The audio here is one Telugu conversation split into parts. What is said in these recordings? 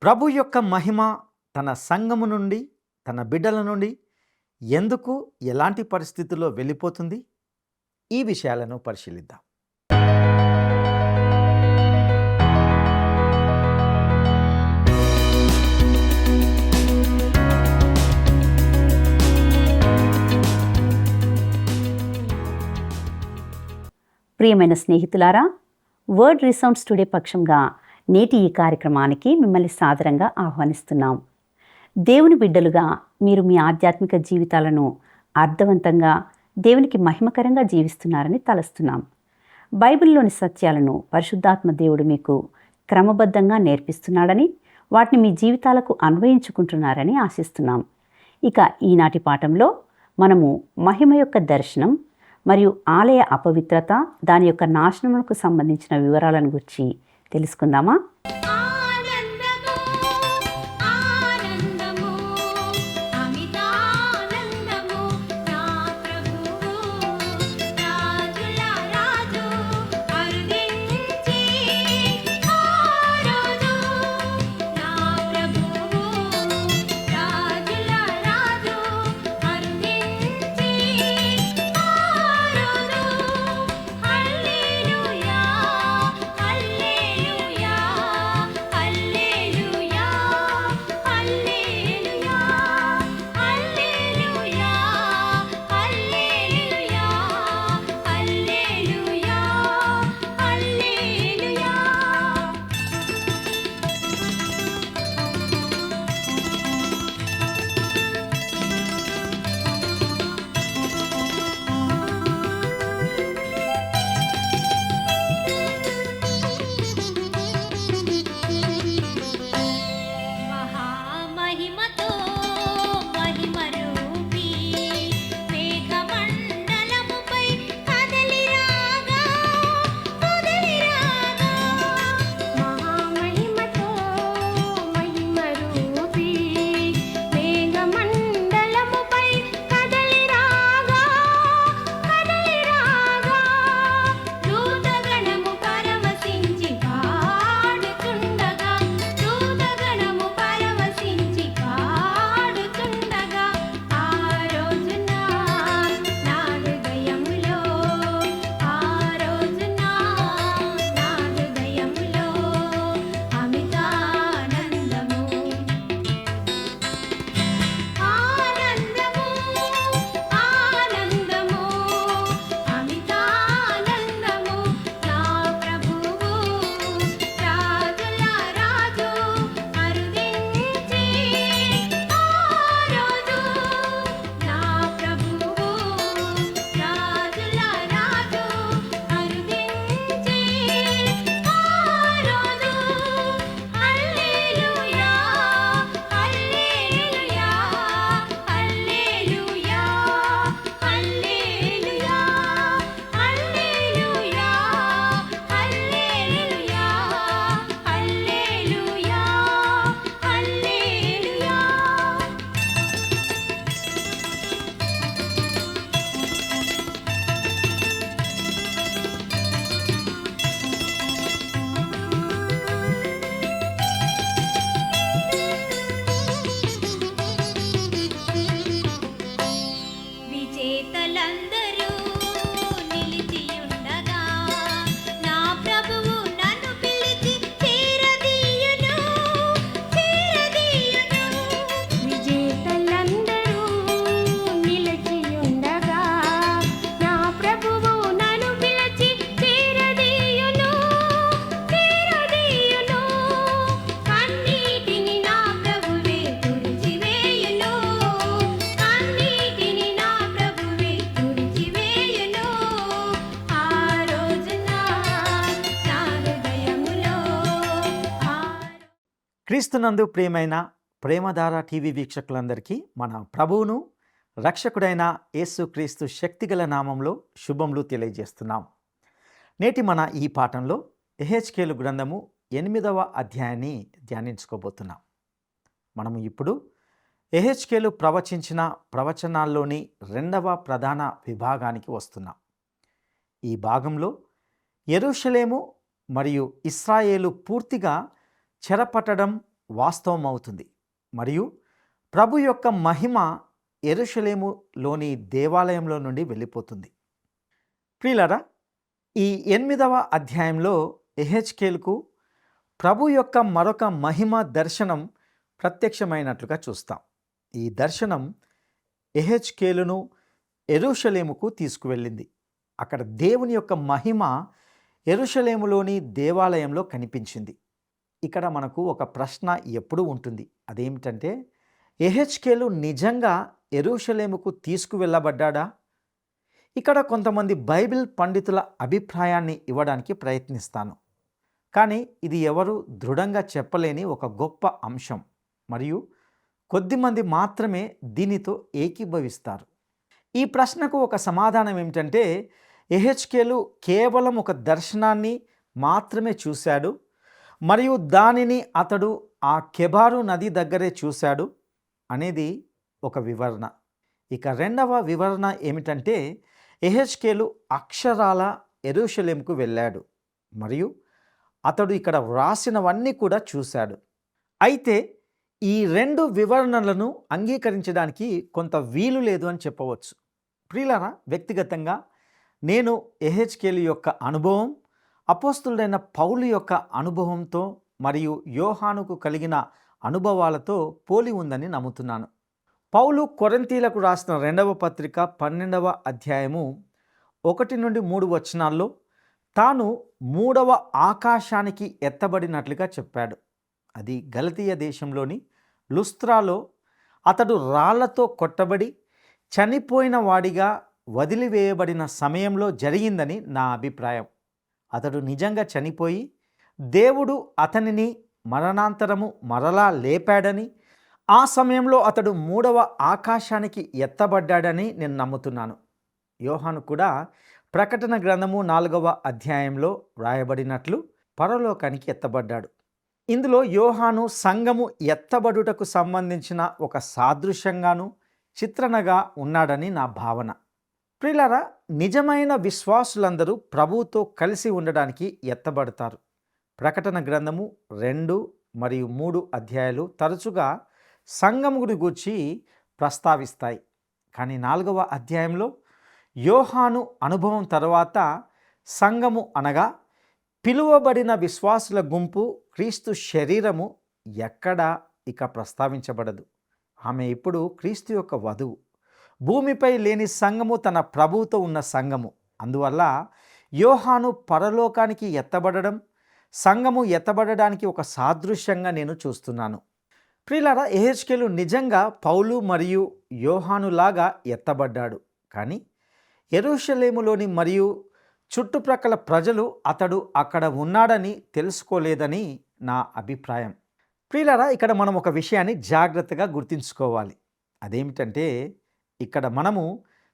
ప్రభు యొక్క మహిమ తన సంఘము నుండి, తన బిడ్డల నుండి ఎందుకు, ఎలాంటి పరిస్థితుల్లో వెళ్ళిపోతుంది? ఈ విషయాలను పరిశీలిద్దాం. ప్రియమైన స్నేహితులారా, వర్డ్ రీసౌండ్స్ టుడే పక్షంగా నేటి ఈ కార్యక్రమానికి మిమ్మల్ని సాదరంగా ఆహ్వానిస్తున్నాం. దేవుని బిడ్డలుగా మీరు మీ ఆధ్యాత్మిక జీవితాలను అర్థవంతంగా, దేవునికి మహిమకరంగా జీవిస్తున్నారని తలస్తున్నాం. బైబిల్లోని సత్యాలను పరిశుద్ధాత్మ దేవుడు మీకు క్రమబద్ధంగా నేర్పిస్తున్నాడని, వాటిని మీ జీవితాలకు అన్వయించుకుంటున్నారని ఆశిస్తున్నాం. ఇక ఈనాటి పాఠంలో మనము మహిమ యొక్క దర్శనం మరియు ఆలయ అపవిత్రత, దాని యొక్క నాశనములకు సంబంధించిన వివరాలను గురించి తెలుసుకుందామా? క్రీస్తునందు ప్రియమైన ప్రేమధార టీవీ వీక్షకులందరికీ మన ప్రభువును, రక్షకుడైన యేసుక్రీస్తు శక్తిగల నామంలో శుభములు తెలియజేస్తున్నాం. నేటి మన ఈ పాఠంలో యెహెజ్కేలు గ్రంథము 8వ అధ్యాయాన్ని ధ్యానించుకోబోతున్నాం. మనము ఇప్పుడు యెహెజ్కేలు ప్రవచించిన ప్రవచనాల్లోని 2వ ప్రధాన విభాగానికి వస్తున్నాం. ఈ భాగంలో యెరూషలేము మరియు ఇశ్రాయేలు పూర్తిగా చెరపట్టడం వాస్తవమవుతుంది మరియు ప్రభు యొక్క మహిమ యెరూషలేములోని దేవాలయంలో నుండి వెళ్ళిపోతుంది. ప్రియులారా, ఈ 8వ అధ్యాయంలో యెహెజ్కేలుకు ప్రభు యొక్క మరొక మహిమ దర్శనం ప్రత్యక్షమైనట్లుగా చూస్తాం. ఈ దర్శనం యెహెజ్కేలును యెరూషలేముకు తీసుకువెళ్ళింది. అక్కడ దేవుని యొక్క మహిమ యెరూషలేములోని దేవాలయంలో కనిపించింది. ఇక్కడ మనకు ఒక ప్రశ్న ఎప్పుడూ ఉంటుంది. అదేమిటంటే, యెహెజ్కేలు నిజంగా యెరూషలేముకు తీసుకువెళ్ళబడ్డాడా? ఇక్కడ కొంతమంది బైబిల్ పండితుల అభిప్రాయాన్ని ఇవ్వడానికి ప్రయత్నిస్తాను. కానీ ఇది ఎవరు దృఢంగా చెప్పలేని ఒక గొప్ప అంశం మరియు కొద్దిమంది మాత్రమే దీనితో ఏకీభవిస్తారు. ఈ ప్రశ్నకు ఒక సమాధానం ఏమిటంటే, యెహెజ్కేలు కేవలం ఒక దర్శనాన్ని మాత్రమే చూశాడు మరియు దానిని అతడు ఆ కెబారు నది దగ్గరే చూశాడు అనేది ఒక వివరణ. ఇక రెండవ వివరణ ఏమిటంటే, యెహెజ్కేలు అక్షరాల యెరూషలేముకు వెళ్ళాడు మరియు అతడు ఇక్కడ వ్రాసినవన్నీ కూడా చూశాడు. అయితే ఈ రెండు వివరణలను అంగీకరించడానికి కొంత వీలు లేదు అని చెప్పవచ్చు. ప్రియులారా, వ్యక్తిగతంగా నేను యెహెజ్కేలు యొక్క అనుభవం అపోస్తులుడైన పౌలు యొక్క అనుభవంతో మరియు యోహానుకు కలిగిన అనుభవాలతో పోలి ఉందని నమ్ముతున్నాను. పౌలు కొరింథీలకు రాసిన 2వ పత్రిక 12వ అధ్యాయము 1 నుండి 3 వచనాల్లో తాను 3వ ఆకాశానికి ఎత్తబడినట్లుగా చెప్పాడు. అది గలతీయ దేశంలోని లుస్త్రాలో అతడు రాళ్లతో కొట్టబడి చనిపోయిన వాడిగా వదిలివేయబడిన సమయంలో జరిగిందని నా అభిప్రాయం. అతడు నిజంగా చనిపోయి దేవుడు అతనిని మరణాంతరము మరలా లేపాడని, ఆ సమయంలో అతడు 3వ ఆకాశానికి ఎత్తబడ్డాడని నేను నమ్ముతున్నాను. యోహాను కూడా ప్రకటన గ్రంథము 4వ అధ్యాయంలో వ్రాయబడినట్లు పరలోకానికి ఎత్తబడ్డాడు. ఇందులో యోహాను సంఘము ఎత్తబడుటకు సంబంధించిన ఒక సాదృశ్యంగాను చిత్రణగా ఉన్నాడని నా భావన. ప్రియులారా, నిజమైన విశ్వాసులందరూ ప్రభువుతో కలిసి ఉండడానికి ఎత్తబడతారు. ప్రకటన గ్రంథము 2 మరియు 3 అధ్యాయాలు తరచుగా సంఘముని గూర్చి ప్రస్తావిస్తాయి. కానీ 4వ అధ్యాయంలో యోహాను అనుభవం తర్వాత సంఘము అనగా పిలువబడిన విశ్వాసుల గుంపు, క్రీస్తు శరీరము ఎక్కడా ఇక ప్రస్తావించబడదు. ఆమె ఇప్పుడు క్రీస్తు యొక్క వధువు. భూమిపై లేని సంఘము తన ప్రభువుతో ఉన్న సంఘము. అందువల్ల యోహాను పరలోకానికి ఎత్తబడడం సంఘము ఎత్తబడడానికి ఒక సాదృశ్యంగా నేను చూస్తున్నాను. ప్రియులారా, యెహెజ్కేలు నిజంగా పౌలు మరియు యోహానులాగా ఎత్తబడ్డాడు. కానీ యెరూషలేములోని మరియు చుట్టుప్రక్కల ప్రజలు అతడు అక్కడ ఉన్నాడని తెలుసుకోలేదని నా అభిప్రాయం. ప్రియులారా, ఇక్కడ మనం ఒక విషయాన్ని జాగ్రత్తగా గుర్తుంచుకోవాలి. అదేమిటంటే, ఇక్కడ మనము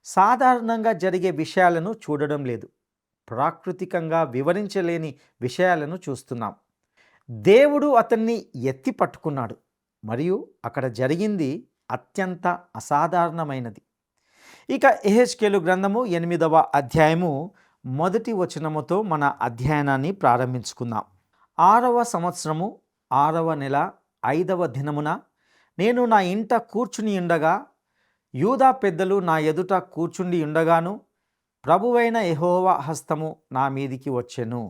సాధారణంగా జరిగే విషయాలను చూడడం లేదు. ప్రాకృతికంగా వివరించలేని విషయాలను చూస్తున్నాం. దేవుడు అతన్ని ఎత్తి పట్టుకున్నాడు మరియు అక్కడ జరిగింది అత్యంత అసాధారణమైనది. ఇక యెహెజ్కేలు గ్రంథము 8వ అధ్యాయము 1 వచనముతో మన అధ్యయనాన్ని ప్రారంభించుకుందాం. 6వ సంవత్సరము 6వ నెల 5వ దినమున నేను నా ఇంట కూర్చుని ఉండగా యూదా పెద్దలు నా ఎదుట కూర్చుండి ఉండగాను ప్రభువైన యెహోవా హస్తము నా మీదికి వచ్చెను.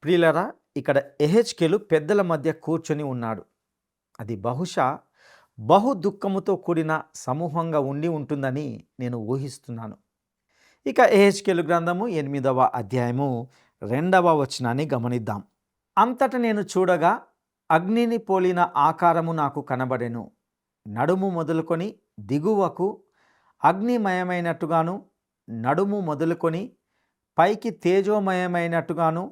ప్రియులారా, ఇక్కడ యెహెజ్కేలు పెద్దల మధ్య కూర్చొని ఉన్నాడు. అది బహుశా బహు దుఃఖముతో కూడిన సమూహంగా ఉండి ఉంటుందని నేను ఊహిస్తున్నాను. ఇక యెహెజ్కేలు గ్రంథము 8వ అధ్యాయము 2వ వచనాన్ని గమనిద్దాం. అంతట నేను చూడగా అగ్నిని పోలిన ఆకారము నాకు కనబడెను. నడుము మొదలుకొని దిగువకు అగ్నిమయమైనట్టుగాను, నడుము మొదలుకొని పైకి తేజోమయమైనట్టుగాను,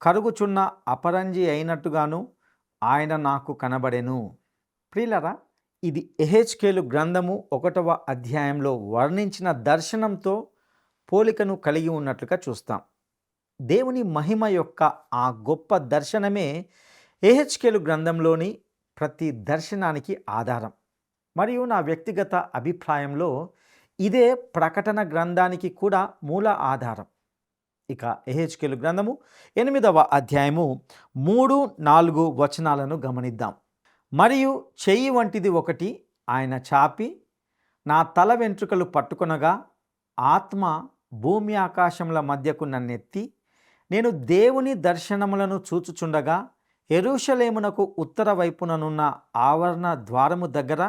కరుగుచున్న అపరంజి అయినట్టుగాను ఆయన నాకు కనబడెను. ప్రియులారా, ఇది యెహెజ్కేలు గ్రంథము 1వ అధ్యాయంలో వర్ణించిన దర్శనంతో పోలికను కలిగి ఉన్నట్లుగా చూస్తాం. దేవుని మహిమ యొక్క ఆ గొప్ప దర్శనమే యెహెజ్కేలు గ్రంథంలోని ప్రతి దర్శనానికి ఆధారం. మరియు నా వ్యక్తిగత అభిప్రాయంలో ఇదే ప్రకటన గ్రంథానికి కూడా మూల ఆధారం. ఇక యెహెజ్కేలు గ్రంథము 8వ అధ్యాయము 3-4 వచనాలను గమనిద్దాం. మరియు చెయ్యి వంటిది ఒకటి ఆయన చాపి నా తల వెంట్రుకలు పట్టుకొనగా ఆత్మ భూమి ఆకాశముల మధ్యకు నన్నెత్తి నేను దేవుని దర్శనములను చూచుచుండగా యెరూషలేమునకు ఉత్తర వైపుననున్న ఆవరణ ద్వారము దగ్గర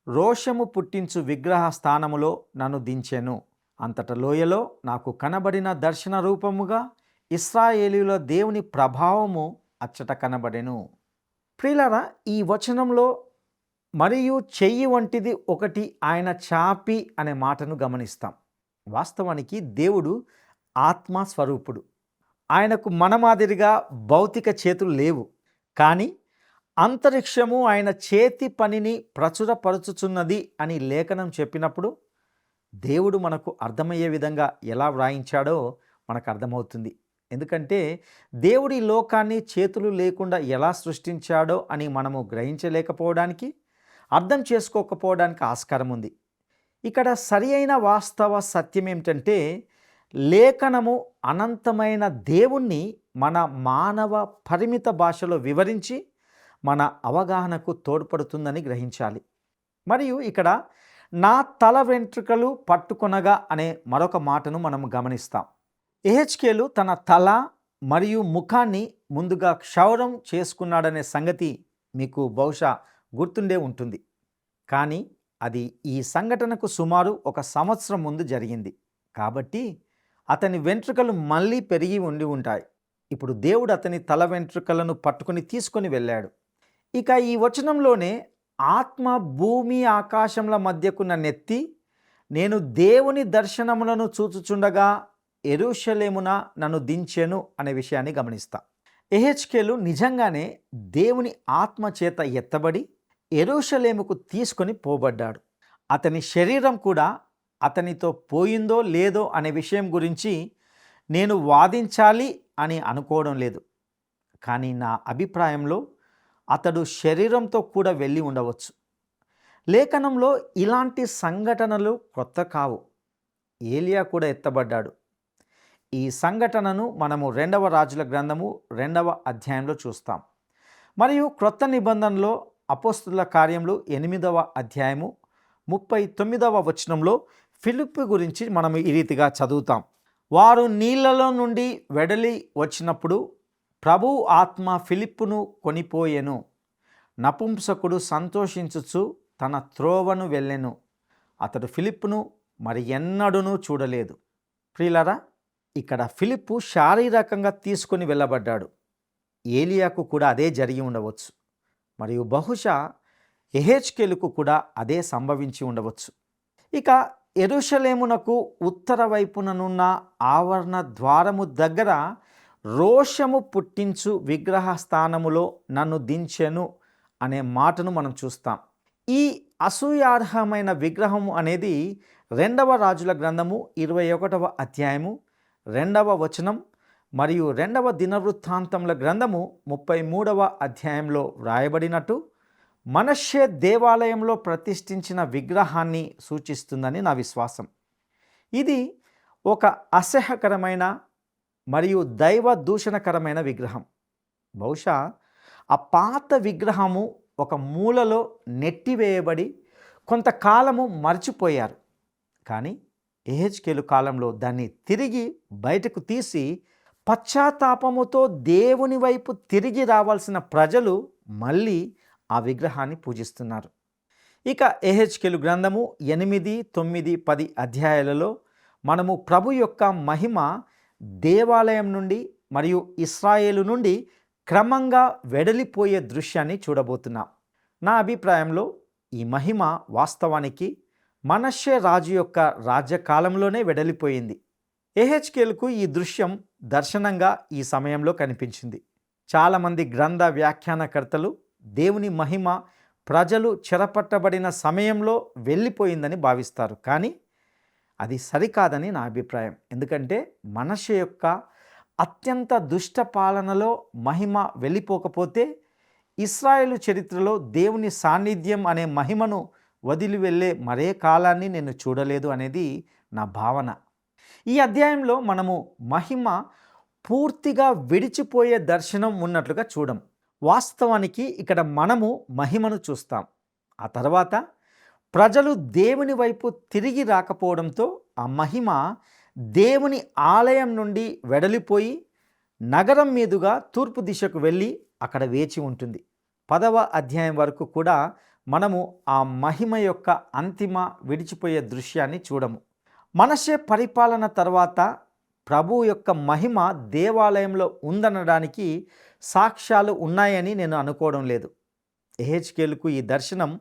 రోషము పుట్టించు విగ్రహ స్థానములో నన్ను దించెను. అంతట లోయలో నాకు కనబడిన దర్శన రూపముగా ఇశ్రాయేలీయుల దేవుని ప్రభావము అచ్చట కనబడెను. ప్రియులారా, ఈ వచనంలో మరియు చెయ్యి వంటిది ఒకటి ఆయన చాపి అనే మాటను గమనిస్తాం. వాస్తవానికి దేవుడు ఆత్మస్వరూపుడు. ఆయనకు మన మాదిరిగా భౌతిక చేతులు లేవు. కానీ అంతరిక్షము ఆయన చేతి పనిని ప్రచురపరుచుచున్నది అని లేఖనం చెప్పినప్పుడు దేవుడు మనకు అర్థమయ్యే విధంగా ఎలా వ్రాయించాడో మనకు అర్థమవుతుంది. ఎందుకంటే దేవుడి లోకాన్ని చేతులు లేకుండా ఎలా సృష్టించాడో అని మనము గ్రహించలేకపోవడానికి, అర్థం చేసుకోకపోవడానికి ఆస్కారం ఉంది. ఇక్కడ సరి అయిన వాస్తవ సత్యం ఏమిటంటే లేఖనము అనంతమైన దేవుణ్ణి మన మానవ పరిమిత భాషలో వివరించి మన అవగాహనకు తోడ్పడుతుందని గ్రహించాలి. మరియు ఇక్కడ నా తల వెంట్రుకలు పట్టుకొనగా అనే మరొక మాటను మనం గమనిస్తాం. యెహెజ్కేలు తన తల మరియు ముఖాన్ని ముందుగా క్షౌరం చేసుకున్నాడనే సంగతి మీకు బహుశా గుర్తుండే ఉంటుంది. కానీ అది ఈ సంఘటనకు సుమారు 1 సంవత్సరం ముందు జరిగింది. కాబట్టి అతని వెంట్రుకలు మళ్ళీ పెరిగి ఉండి ఉంటాయి. ఇప్పుడు దేవుడు అతని తల వెంట్రుకలను పట్టుకుని తీసుకొని వెళ్ళాడు. ఇక ఈ వచనంలోనే ఆత్మ భూమి ఆకాశముల మధ్యకు నన్నెత్తి నేను దేవుని దర్శనములను చూచుచుండగా యెరూషలేమున నన్ను దించెను అనే విషయాన్ని గమనిస్తా. యెహెజ్కేలు నిజంగానే దేవుని ఆత్మ చేత ఎత్తబడి యెరూషలేముకు తీసుకొని పోబడ్డాడు. అతని శరీరం కూడా అతనితో పోయిందో లేదో అనే విషయం గురించి నేను వాదించాలి అని అనుకోవడం లేదు. కానీ నా అభిప్రాయంలో అతడు శరీరంతో కూడా వెళ్ళి ఉండవచ్చు. లేఖనంలో ఇలాంటి సంఘటనలు కొత్త కావు. ఏలియా కూడా ఎత్తబడ్డాడు. ఈ సంఘటనను మనము 2వ రాజుల గ్రంథము 2వ అధ్యాయంలో చూస్తాం. మరియు క్రొత్త నిబంధనలో అపోస్తుల కార్యములు 8వ అధ్యాయము 39వ వచనంలో ఫిలిప్పు గురించి మనం ఈ రీతిగా చదువుతాం. వారు నీళ్లలో నుండి వెడలి వచ్చినప్పుడు ప్రభు ఆత్మ ఫిలిప్పును కొనిపోయెను. నపుంసకుడు సంతోషించుచు తన త్రోవను వెళ్ళెను. అతడు ఫిలిప్పును మరి ఎన్నడూనూ చూడలేదు. ప్రియులారా, ఇక్కడ ఫిలిప్పు శారీరకంగా తీసుకొని వెళ్ళబడ్డాడు. ఏలియాకు కూడా అదే జరిగి ఉండవచ్చు. మరియు బహుశా యెహెజ్కేలుకు కూడా అదే సంభవించి ఉండవచ్చు. ఇక యెరూషలేమునకు ఉత్తర వైపుననున్న ఆవరణ ద్వారము దగ్గర రోషము పుట్టించు విగ్రహ స్థానములో నన్ను దించెను అనే మాటను మనం చూస్తాం. ఈ అసూయార్హమైన విగ్రహము అనేది 2వ రాజుల గ్రంథము 21వ అధ్యాయము 2వ వచనం మరియు 2వ దినవృత్తాంతముల గ్రంథము 33వ అధ్యాయంలో వ్రాయబడినట్టు మనష్షే దేవాలయంలో ప్రతిష్ఠించిన విగ్రహాన్ని సూచిస్తుందని నా విశ్వాసం. ఇది ఒక అసహ్యకరమైన మరియు దైవ దూషణకరమైన విగ్రహం. బహుశా ఆ పాత విగ్రహము ఒక మూలలో నెట్టివేయబడి కొంతకాలము మర్చిపోయారు. కానీ యెహెజ్కేలు కాలంలో దాన్ని తిరిగి బయటకు తీసి పశ్చాత్తాపముతో దేవుని వైపు తిరిగి రావాల్సిన ప్రజలు మళ్ళీ ఆ విగ్రహాన్ని పూజిస్తున్నారు. ఇక యెహెజ్కేలు గ్రంథము 8, 9, 10 అధ్యాయాలలో మనము ప్రభు యొక్క మహిమ దేవాలయం నుండి మరియు ఇశ్రాయేలు నుండి క్రమంగా వెడలిపోయే దృశ్యాన్ని చూడబోతున్నాం. నా అభిప్రాయంలో ఈ మహిమ వాస్తవానికి మనష్షే రాజు యొక్క రాజ్యకాలంలోనే వెడలిపోయింది. యెహెజ్కేలుకు ఈ దృశ్యం దర్శనంగా ఈ సమయంలో కనిపించింది. చాలామంది గ్రంథ వ్యాఖ్యానకర్తలు దేవుని మహిమ ప్రజలు చెరపట్టబడిన సమయంలో వెళ్ళిపోయిందని భావిస్తారు. కానీ అది సరికాదని నా అభిప్రాయం. ఎందుకంటే మనష్షే యొక్క అత్యంత దుష్ట పాలనలో మహిమ వెళ్ళిపోకపోతే ఇశ్రాయేలు చరిత్రలో దేవుని సాన్నిధ్యం అనే మహిమను వదిలి వెళ్ళే మరే కాలాన్ని నేను చూడలేదు అనేది నా భావన. ఈ అధ్యాయంలో మనము మహిమ పూర్తిగా విడిచిపోయే దర్శనం ఉన్నట్లుగా చూడం. వాస్తవానికి ఇక్కడ మనము మహిమను చూస్తాం. ఆ తర్వాత ప్రజలు దేవుని వైపు తిరిగి రాకపోవడంతో ఆ మహిమ దేవుని ఆలయం నుండి వెడలిపోయి నగరం మీదుగా తూర్పు దిశకు వెళ్ళి అక్కడ వేచి ఉంటుంది. 10వ అధ్యాయం వరకు కూడా మనము ఆ మహిమ యొక్క అంతిమ విడిచిపోయే దృశ్యాన్ని చూడము. మనష్షే పరిపాలన తర్వాత ప్రభువు యొక్క మహిమ దేవాలయంలో ఉందనడానికి సాక్ష్యాలు ఉన్నాయని నేను అనుకోవడం లేదు. యెహెజ్కేలుకు ఈ దర్శనం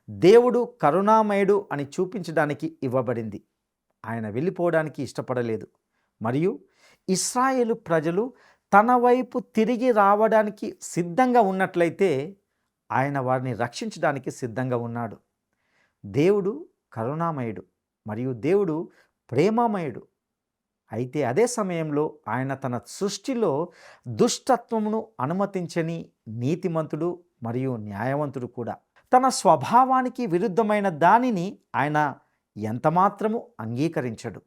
దేవుడు కరుణామయుడు అని చూపించడానికి ఇవ్వబడింది. ఆయన వెళ్ళిపోవడానికి ఇష్టపడలేదు. మరియు ఇశ్రాయేలు ప్రజలు తన వైపు తిరిగి రావడానికి సిద్ధంగా ఉన్నట్లయితే ఆయన వారిని రక్షించడానికి సిద్ధంగా ఉన్నాడు. దేవుడు కరుణామయుడు మరియు దేవుడు ప్రేమామయుడు. అయితే అదే సమయంలో ఆయన తన సృష్టిలో దుష్టత్వమును అనుమతించని నీతిమంతుడు మరియు న్యాయవంతుడు కూడా. తన స్వభావానికి విరుద్ధమైన దానిని ఆయన ఎంతమాత్రము అంగీకరించడు.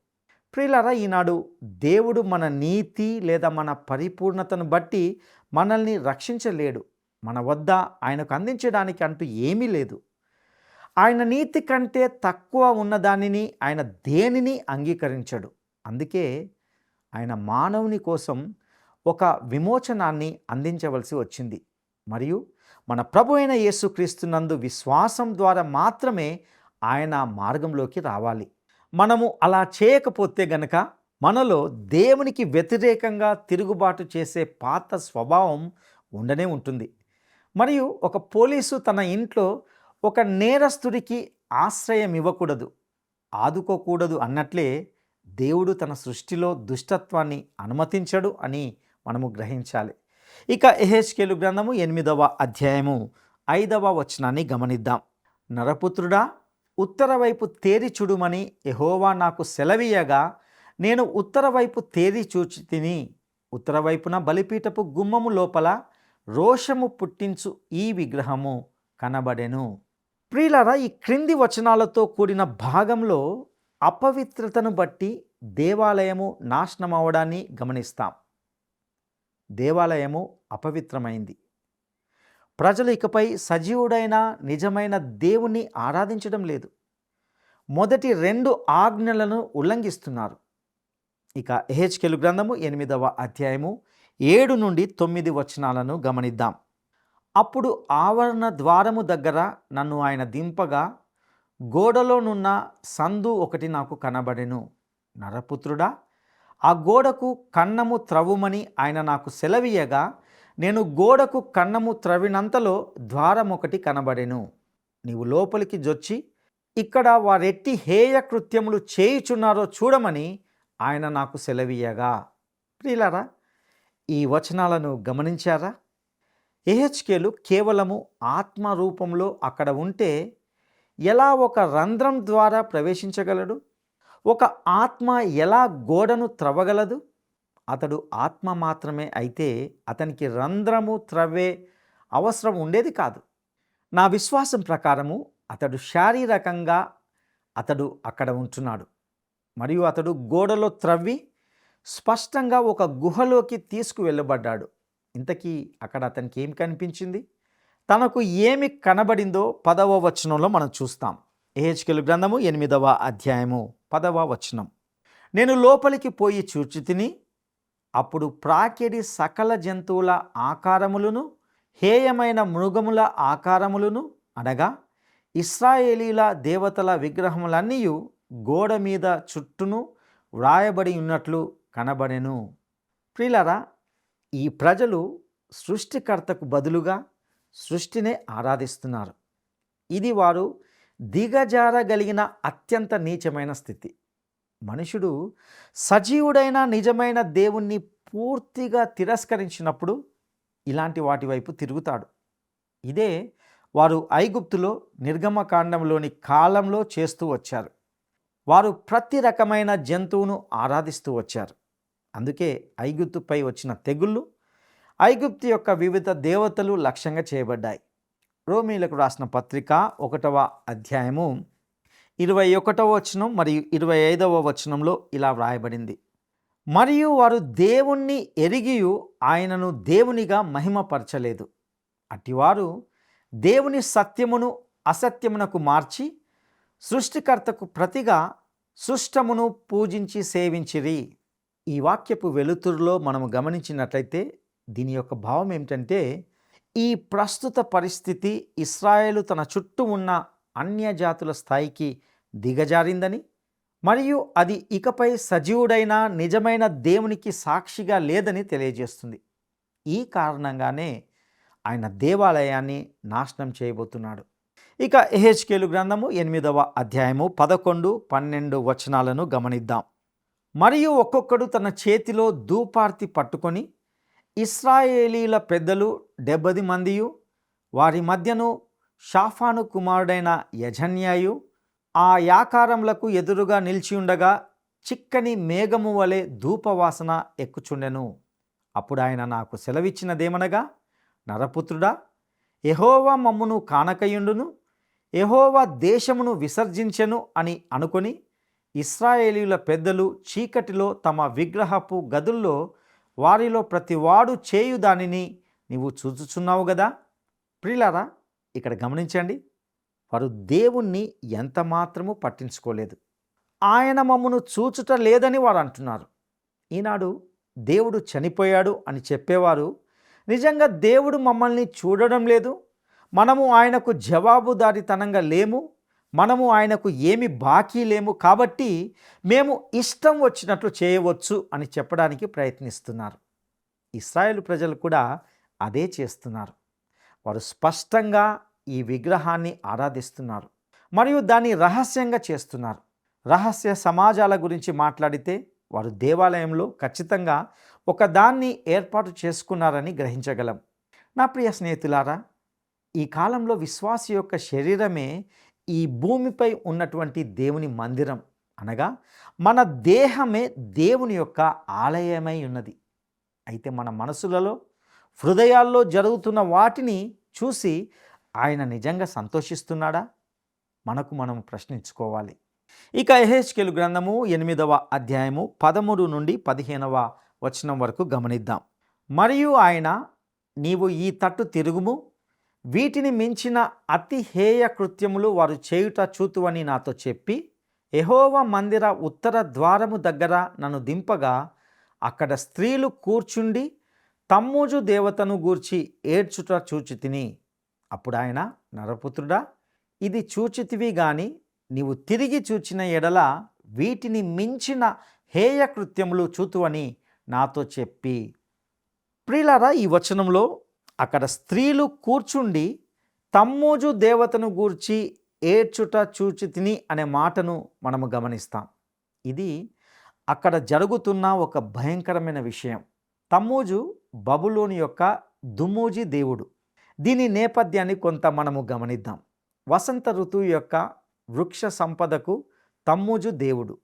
ప్రియులారా, ఈనాడు దేవుడు మన నీతి లేదా మన పరిపూర్ణతను బట్టి మనల్ని రక్షించలేడు. మన వద్ద ఆయనకు అందించడానికి అంటూ ఏమీ లేదు. ఆయన నీతి కంటే తక్కువ ఉన్నదానిని ఆయన దేనిని అంగీకరించడు. అందుకే ఆయన మానవుని కోసం ఒక విమోచనాన్ని అందించవలసి వచ్చింది. మరియు మన ప్రభు అయిన యేసుక్రీస్తునందు విశ్వాసం ద్వారా మాత్రమే ఆయన మార్గంలోకి రావాలి. మనము అలా చేయకపోతే గనక మనలో దేవునికి వ్యతిరేకంగా తిరుగుబాటు చేసే పాత స్వభావం ఉండనే ఉంటుంది. మరియు ఒక పోలీసు తన ఇంట్లో ఒక నేరస్తుడికి ఆశ్రయం ఇవ్వకూడదు, ఆదుకోకూడదు అన్నట్లే దేవుడు తన సృష్టిలో దుష్టత్వాన్ని అనుమతించడు అని మనము గ్రహించాలి. ఇక యెహెజ్కేలు గ్రంథము 8వ అధ్యాయము 5వ వచనాన్ని గమనిద్దాం. నరపుత్రుడా, ఉత్తర వైపు తేరి చూడుమని యెహోవా నాకు సెలవీయగా నేను ఉత్తర వైపు తేరి చూచి తిని, ఉత్తర వైపున బలిపీఠపు గుమ్మము లోపల రోషము పుట్టించు ఈ విగ్రహము కనబడెను. ప్రియులారా, ఈ క్రింది వచనాలతో కూడిన భాగంలో అపవిత్రతను బట్టి దేవాలయము నాశనం అవడాన్ని గమనిస్తాం. దేవాలయము అపవిత్రమైంది. ప్రజలు ఇకపై సజీవుడైన నిజమైన దేవుణ్ణి ఆరాధించడం లేదు. మొదటి 2 ఆజ్ఞలను ఉల్లంఘిస్తున్నారు. ఇక యెహెజ్కేలు గ్రంథము 8వ అధ్యాయము 7 నుండి 9 వచనాలను గమనిద్దాం. అప్పుడు ఆవరణ ద్వారము దగ్గర నన్ను ఆయన దింపగా గోడలోనున్న సందు ఒకటి నాకు కనబడెను. నరపుత్రుడా, ఆ గోడకు కన్నము త్రవ్వుమని ఆయన నాకు సెలవీయగా నేను గోడకు కన్నము త్రవ్వినంతలో ద్వారం ఒకటి కనబడెను. నీవు లోపలికి జొచ్చి ఇక్కడ వారెట్టి హేయ కృత్యములు చేయుచున్నారో చూడమని ఆయన నాకు సెలవీయగా. ప్రియులారా, ఈ వచనాలను గమనించారా? యెహెజ్కేలు కేవలము ఆత్మ రూపంలో అక్కడ ఉంటే ఎలా ఒక రంధ్రం ద్వారా ప్రవేశించగలడు? ఒక ఆత్మ ఎలా గోడను త్రవ్వగలదు? అతడు ఆత్మ మాత్రమే అయితే అతనికి రంధ్రము త్రవ్వే అవసరం ఉండేది కాదు. నా విశ్వాసం ప్రకారము అతడు శారీరకంగా అక్కడ ఉంటున్నాడు. మరియు అతడు గోడలో త్రవ్వి స్పష్టంగా ఒక గుహలోకి తీసుకువెళ్ళబడ్డాడు. ఇంతకీ అక్కడ అతనికి ఏమి కనిపించింది? తనకు ఏమి కనబడిందో 10వ వచనంలో మనం చూస్తాం. యెహెజ్కేలు గ్రంథము 8వ అధ్యాయము 10వ వచనం. నేను లోపలికి పోయి చూచి తిని, అప్పుడు ప్రాకెడి సకల జంతువుల ఆకారములను హేయమైన మృగముల ఆకారములను అనగా ఇశ్రాయేలీల దేవతల విగ్రహములన్నీ గోడ మీద చుట్టూను వ్రాయబడి ఉన్నట్లు కనబడెను. ప్రియులారా, ఈ ప్రజలు సృష్టికర్తకు బదులుగా సృష్టినే ఆరాధిస్తున్నారు. ఇది వారు దిగజారగలిగిన అత్యంత నీచమైన స్థితి. మనుషుడు సజీవుడైన నిజమైన దేవుణ్ణి పూర్తిగా తిరస్కరించినప్పుడు ఇలాంటి వాటి వైపు తిరుగుతాడు. ఇదే వారు ఐగుప్తులో నిర్గమకాండంలోని కాలంలో చేస్తూ వచ్చారు. వారు ప్రతి రకమైన జంతువును ఆరాధిస్తూ వచ్చారు. అందుకే ఐగుప్తుపై వచ్చిన తెగుళ్ళు, ఐగుప్తు యొక్క వివిధ దేవతలు లక్ష్యంగా చేయబడ్డాయి. రోమీలకు రాసిన పత్రిక 1వ అధ్యాయము 21వ వచనం మరియు 25వ వచనంలో ఇలా వ్రాయబడింది. మరియు వారు దేవుణ్ణి ఎరిగియు ఆయనను దేవునిగా మహిమపరచలేదు. అటివారు దేవుని సత్యమును అసత్యమునకు మార్చి సృష్టికర్తకు ప్రతిగా సృష్టమును పూజించి సేవించిరి. ఈ వాక్యపు వెలుతురులో మనము గమనించినట్లయితే దీని యొక్క భావం ఏమిటంటే, ఈ ప్రస్తుత పరిస్థితి ఇశ్రాయేలు తన చుట్టూ ఉన్న అన్యజాతుల స్థాయికి దిగజారిందని, మరియు అది ఇకపై సజీవుడైన నిజమైన దేవునికి సాక్షిగా లేదని తెలియజేస్తుంది. ఈ కారణంగానే ఆయన దేవాలయాన్ని నాశనం చేయబోతున్నాడు. ఇక యెహెజ్కేలు గ్రంథము 8వ అధ్యాయము 11, 12 వచనాలను గమనిద్దాం. మరియు ఒక్కొక్కడు తన చేతిలో ధూపార్తి పట్టుకొని ఇశ్రాయేలీల పెద్దలు 70 మందియు, వారి మధ్యను షాఫాను కుమారుడైన యజన్యాయు ఆ యాకారములకు ఎదురుగా నిలిచియుండగా చిక్కని మేఘము వలె ధూపవాసన ఎక్కుచుండెను. అప్పుడు ఆయన నాకు సెలవిచ్చినదేమనగా, నరపుత్రుడా, యెహోవా మమ్మును కానకయుండును, యెహోవా దేశమును విసర్జించెను అని అనుకొని ఇశ్రాయేలీయుల పెద్దలు చీకటిలో తమ విగ్రహపు గదుల్లో వారిలో ప్రతివాడు చేయు దానిని నీవు చూచుచున్నావు గదా. ప్రియులారా, ఇక్కడ గమనించండి, వారు దేవుణ్ణి ఎంత మాత్రము పట్టించుకోలేదు. ఆయన మమ్మను చూచుట లేదని వారు అంటున్నారు. ఈనాడు దేవుడు చనిపోయాడు అని చెప్పేవారు నిజంగా దేవుడు మమ్మల్ని చూడడం లేదు, మనము ఆయనకు జవాబుదారీతనంగా లేము, మనము ఆయనకు ఏమి బాకీ లేము, కాబట్టి మేము ఇష్టం వచ్చినట్లు చేయవచ్చు అని చెప్పడానికి ప్రయత్నిస్తున్నారు. ఇశ్రాయేలు ప్రజలు కూడా అదే చేస్తున్నారు. వారు స్పష్టంగా ఈ విగ్రహాన్ని ఆరాధిస్తున్నారు మరియు దాన్ని రహస్యంగా చేస్తున్నారు. రహస్య సమాజాల గురించి మాట్లాడితే వారు దేవాలయంలో ఖచ్చితంగా ఒకదాన్ని ఏర్పాటు చేసుకున్నారని గ్రహించగలం. నా ప్రియ స్నేహితులారా, ఈ కాలంలో విశ్వాసి యొక్క శరీరమే ఈ భూమిపై ఉన్నటువంటి దేవుని మందిరం, అనగా మన దేహమే దేవుని యొక్క ఆలయమై ఉన్నది. అయితే మన మనసులలో, హృదయాల్లో జరుగుతున్న వాటిని చూసి ఆయన నిజంగా సంతోషిస్తున్నాడా? మనకు మనం ప్రశ్నించుకోవాలి. ఇక యెహెజ్కేలు గ్రంథము 8వ అధ్యాయము 13 నుండి 15వ వచనం వరకు గమనిద్దాం. మరియు ఆయన, నీవు ఈ తట్టు తిరుగుము, వీటిని మించిన అతి హేయ కృత్యములు వారు చేయుట చూతువని నాతో చెప్పి యెహోవా మందిర ఉత్తర ద్వారము దగ్గర నన్ను దింపగా అక్కడ స్త్రీలు కూర్చుండి తమ్మూజు దేవతను గూర్చి ఏడ్చుట చూచితిని. అప్పుడు ఆయన, నరపుత్రుడా, ఇది చూచితివి గాని నీవు తిరిగి చూచిన ఎడల వీటిని మించిన హేయ కృత్యములు చూతువని నాతో చెప్పి. ప్రియులారా, ఈ వచనంలో అక్కడ స్త్రీలు కూర్చుండి తమ్మూజు దేవతను గూర్చి ఏడ్చుట చూచితిని అనే మాటను మనము గమనిస్తాం. ఇది అక్కడ జరుగుతున్న ఒక భయంకరమైన విషయం. తమ్మూజు బబులోను యొక్క దుమ్మూజి దేవుడు. దీని నేపథ్యాన్ని కొంత మనము గమనిద్దాం. వసంత ఋతువు యొక్క వృక్ష సంపదకు తమ్మూజు దేవుడు.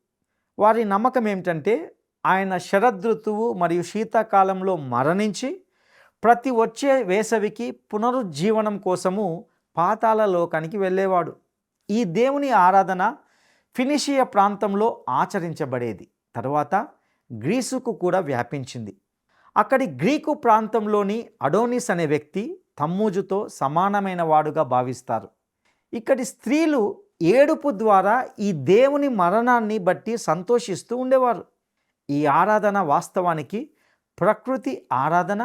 వారి నమ్మకం ఏమిటంటే ఆయన శరదృతువు మరియు శీతాకాలంలో మరణించి ప్రతి వచ్చే వేసవికి పునరుజ్జీవనం కోసము పాతాళ లోకానికి వెళ్ళేవాడు. ఈ దేవుని ఆరాధన ఫినిషియా ప్రాంతంలో ఆచరించబడేది. తరువాత గ్రీసుకు కూడా వ్యాపించింది. అక్కడి గ్రీకు ప్రాంతంలోని అడోనిస్ అనే వ్యక్తి తమ్మూజుతో సమానమైన వాడుగా భావిస్తారు. ఇక్కడి స్త్రీలు ఏడుపు ద్వారా ఈ దేవుని మరణాన్ని బట్టి సంతోషిస్తూ ఉండేవారు. ఈ ఆరాధన వాస్తవానికి ప్రకృతి ఆరాధన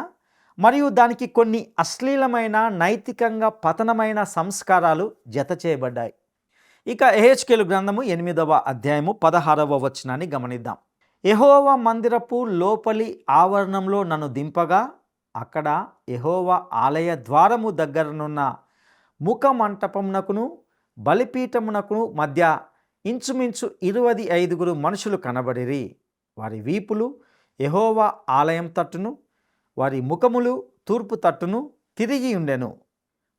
మరియు దానికి కొన్ని అశ్లీలమైన, నైతికంగా పతనమైన సంస్కారాలు జత చేయబడ్డాయి. ఇక యెహెజ్కేలు గ్రంథము 8వ అధ్యాయము 16వ వచనాన్ని గమనిద్దాం. యెహోవా మందిరపు లోపలి ఆవరణంలో నన్ను దింపగా అక్కడ యెహోవా ఆలయ ద్వారము దగ్గరనున్న ముఖ మంటపమునకును బలిపీఠమునకును మధ్య ఇంచుమించు 25 మనుషులు కనబడిరి. వారి వీపులు యెహోవా ఆలయం తట్టును, వారి ముఖములు తూర్పు తట్టును తిరిగి ఉండెను.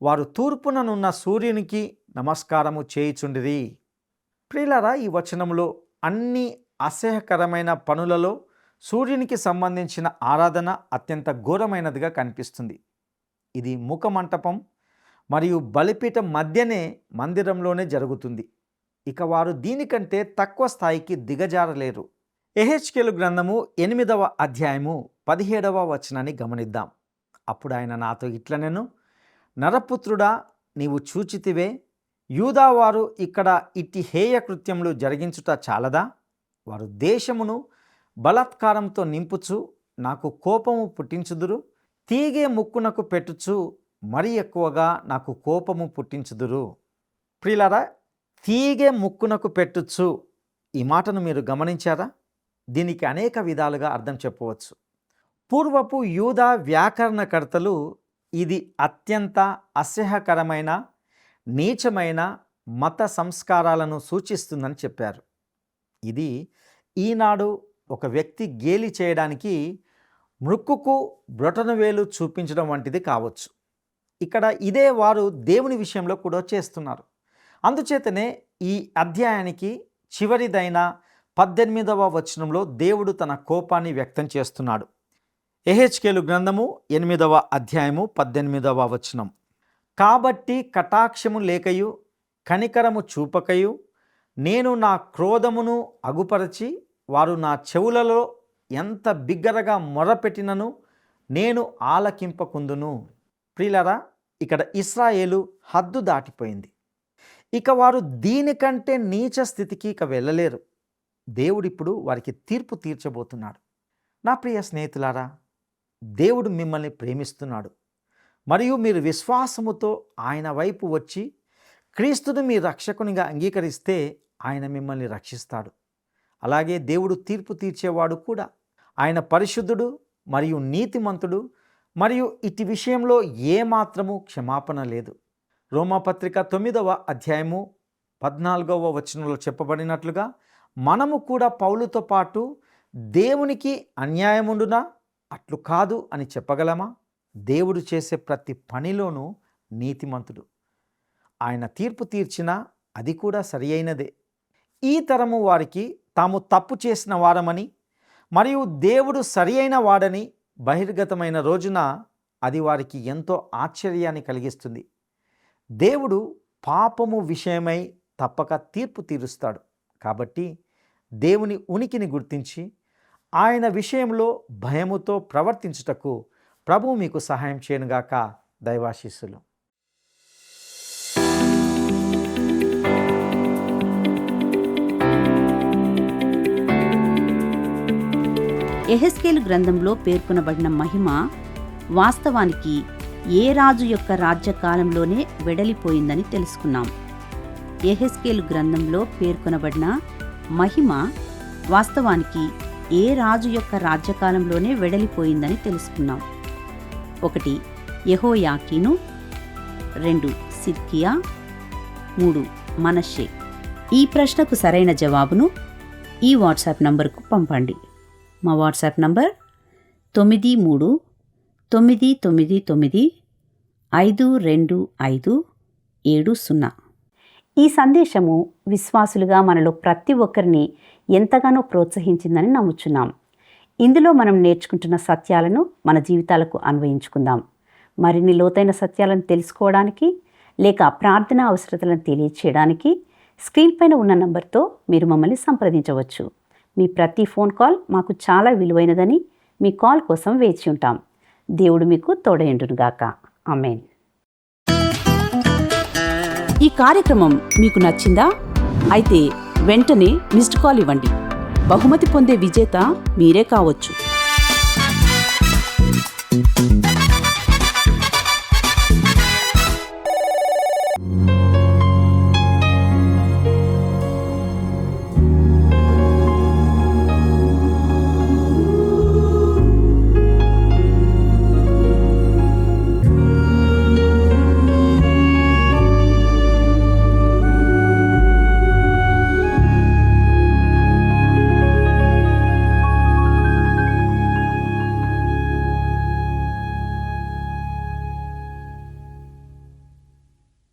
వారు తూర్పుననున్న సూర్యునికి నమస్కారము చేయుచుండిరి. ప్రియులారా, ఈ వచనంలో అన్ని అసహ్యకరమైన పనులలో సూర్యునికి సంబంధించిన ఆరాధన అత్యంత ఘోరమైనదిగా కనిపిస్తుంది. ఇది ముఖమంటపం మరియు బలిపీఠం మధ్యనే మందిరంలోనే జరుగుతుంది. ఇక వారు దీనికంటే తక్కువ స్థాయికి దిగజారలేరు. యెహెజ్కేలు గ్రంథము 8వ అధ్యాయము 17వ వచనాన్ని గమనిద్దాం. అప్పుడు ఆయన నాతో ఇట్లనెను, నరపుత్రుడా, నీవు చూచితివే, యూదావారు ఇక్కడ ఇట్టి హేయ కృత్యములు జరిగించుట చాలదా? వారు దేశమును బలాత్కారంతో నింపుచు నాకు కోపము పుట్టించుదురు, తీగే ముక్కునకు పెట్టుచు మరి ఎక్కువగా నాకు కోపము పుట్టించుదురు. ప్రియులారా, తీగే ముక్కునకు పెట్టుచు ఈ మాటను మీరు గమనించారా? దీనికి అనేక విధాలుగా అర్థం చెప్పవచ్చు. పూర్వపు యూదా వ్యాకరణకర్తలు ఇది అత్యంత అసహ్యకరమైన, నీచమైన మత సంస్కారాలను సూచిస్తుందని చెప్పారు. ఇది ఈనాడు ఒక వ్యక్తి గేలి చేయడానికి మృక్కుకు బ్రొటనవేలు చూపించడం వంటిది కావచ్చు. ఇక్కడ ఇదే వారు దేవుని విషయంలో కూడా చేస్తున్నారు. అందుచేతనే ఈ అధ్యాయానికి చివరిదైన 18వ వచనంలో దేవుడు తన కోపాన్ని వ్యక్తం చేస్తున్నాడు. యెహెజ్కేలు గ్రంథము 8వ అధ్యాయము 18వ వచనం. కాబట్టి కటాక్షము లేకయు కనికరము చూపకయు నేను నా క్రోధమును అగుపరచి వారు నా చెవులలో ఎంత బిగ్గరగా మొరపెట్టినను నేను ఆలకింపకుందును. ప్రియులారా, ఇక్కడ ఇశ్రాయేలు హద్దు దాటిపోయింది. ఇక వారు దీనికంటే నీచ స్థితికి ఇక వెళ్ళలేరు. దేవుడిప్పుడు వారికి తీర్పు తీర్చబోతున్నాడు. నా ప్రియ స్నేహితులారా, దేవుడు మిమ్మల్ని ప్రేమిస్తున్నాడు. మరియు మీరు విశ్వాసముతో ఆయన వైపు వచ్చి క్రీస్తును మీ రక్షకునిగా అంగీకరిస్తే ఆయన మిమ్మల్ని రక్షిస్తాడు. అలాగే దేవుడు తీర్పు తీర్చేవాడు కూడా. ఆయన పరిశుద్ధుడు మరియు నీతిమంతుడు, మరియు ఇటు విషయంలో ఏమాత్రము క్షమాపణ లేదు. రోమాపత్రిక 9వ అధ్యాయము 14వ వచనంలో చెప్పబడినట్లుగా మనము కూడా పౌలుతో పాటు దేవునికి అన్యాయముండునా? అట్లు కాదు అని చెప్పగలమా? దేవుడు చేసే ప్రతి పనిలోనూ నీతిమంతుడు. ఆయన తీర్పు తీర్చినా అది కూడా సరి అయినదే. ఈ తరము వారికి తాము తప్పు చేసిన వారమని మరియు దేవుడు సరి అయిన వాడని బహిర్గతమైన రోజున అది వారికి ఎంతో ఆశ్చర్యాన్ని కలిగిస్తుంది. దేవుడు పాపము విషయమై తప్పక తీర్పు తీరుస్తాడు. కాబట్టి దేవుని ఉనికిని గుర్తించి ఆయన విషయంలో భయముతో ప్రవర్తించుటకు ప్రభువు మీకు సహాయం చేయనుగాక. దైవాశీస్సులు. యెహెజ్కేలు గ్రంథంలో పేర్కొనబడిన మహిమ వాస్తవానికి ఏ రాజు యొక్క రాజ్యకాలంలోనే వెడలిపోయిందని తెలుసుకున్నాం. యెహెజ్కేలు గ్రంథంలో పేర్కొనబడిన మహిమ వాస్తవానికి ఏ రాజు యొక్క రాజ్యకాలంలోనే వెడలిపోయిందని తెలుసుకున్నాం. 1 యెహోయాకీను, 2 సిద్కియా, 3 మనష్షే. ఈ ప్రశ్నకు సరైన జవాబును ఈ వాట్సాప్ నంబర్కు పంపండి. మా వాట్సాప్ నంబర్ 9399952570. ఈ సందేశము విశ్వాసులుగా మనలో ప్రతి ఒక్కరిని ఎంతగానో ప్రోత్సహించిందని నమ్ముచున్నాం. ఇందులో మనం నేర్చుకుంటున్న సత్యాలను మన జీవితాలకు అన్వయించుకుందాం. మరిన్ని లోతైన సత్యాలను తెలుసుకోవడానికి లేక ప్రార్థన అవసరతలను తెలియచేయడానికి స్క్రీన్ పైన ఉన్న నంబర్తో మీరు మమ్మల్ని సంప్రదించవచ్చు. మీ ప్రతి ఫోన్ కాల్ మాకు చాలా విలువైనదని మీ కాల్ కోసం వేచి ఉంటాం. దేవుడు మీకు తోడయుండునుగాక. ఆమేన్. ఈ కార్యక్రమం మీకు నచ్చిందా? అయితే వెంటనే మిస్డ్ కాల్ ఇవ్వండి. బహుమతి పొందే విజేత మీరే కావచ్చు.